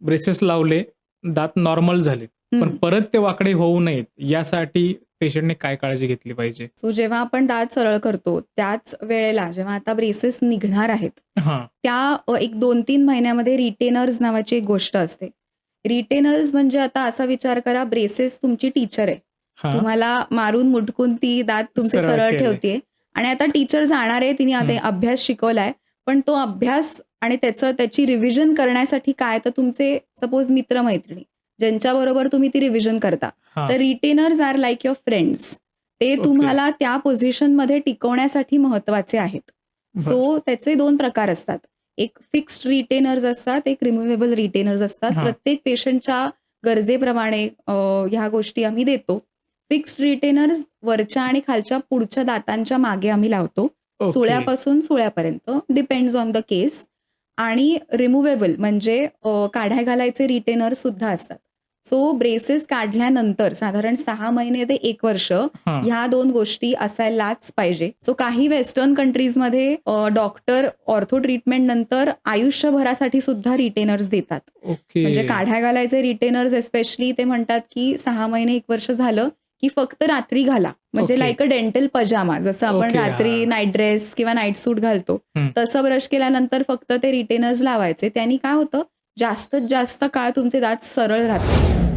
Braces लावले, दात normal झाले. पण हं. परत ते वाकडे होऊ नयेत यासाठी पेशंटने काय काळजी घेतली पाहिजे? सो जेव्हा आपण दात सरळ करतो, त्याच वेळेला जेव्हा आता ब्रेसेस निघणार आहेत, हां. त्या एक 2-3 महिन्यामध्ये रिटेनर्स नावाची एक गोष्ट असते. रिटेनर्स म्हणजे आता असा विचार करा, ब्रेसेस तुमची टीचर आहे. हां. तुम्हाला मारून मुटकून ती दात तुमचे सरळ सरळ केले. ठेवतीये आणि आता टीचर जाणार आहे, तिने आता हं. अभ्यास शिकवलाय, पण तो अभ्यास आणि त्याची रिव्हिजन करण्यासाठी काय, तर तुमचे सपोज मित्र-मैत्रिणी, ज्यांच्याबरोबर तुम्ही ती रिव्हिजन करता. हां. तर retainers are like your friends. ते ओके. तुम्हाला त्या पोझिशनमध्ये टिकवण्यासाठी महत्त्वाचे आहेत. बरं. सो त्याचे 2 प्रकार असतात. एक फिक्स्ड रिटेनर्स असतात, एक रिमूव्हेबल रिटेनर्स असतात. हां. प्रत्येक पेशंटच्या गरजेप्रमाणे ह्या गोष्टी आम्ही देतो. फिक्स्ड रिटेनर्स वरच्या आणि खालच्या पुढच्या दातांच्या मागे आम्ही लावतो. ओके. सुळ्यापासून सुळ्यापर्यंत डिपेंड्स ऑन द केस. आणि रिमूव्हेबल म्हणजे काढ्या घालायचे रिटेनर्स सुद्धा असतात. सो ब्रेसेस काढल्यानंतर साधारण 6 महिने ते 1 वर्ष हां. ह्या 2 गोष्टी असायलाच पाहिजे. सो काही वेस्टर्न कंट्रीजमध्ये डॉक्टर ऑर्थो ट्रीटमेंट नंतर आयुष्यभरासाठी सुद्धा रिटेनर्स देतात. ओके. म्हणजे काढ्या घालायचे रिटेनर्स एस्पेशली ते म्हणतात, की 6 महिने 1 वर्ष झालं, की फक्त रात्री घाला. म्हणजे ओके. लाइक अ डेंटल पजामा जसं आपण ओके. रात्री हां. नाईट ड्रेस किंवा नाईट सूट घालतो. हं. तसं ब्रश केल्यानंतर फक्त ते रिटेनर्स लावायचे. त्यांनी काय होतं, जास्तीत जास्त काळ तुमचे दात सरळ राहतात.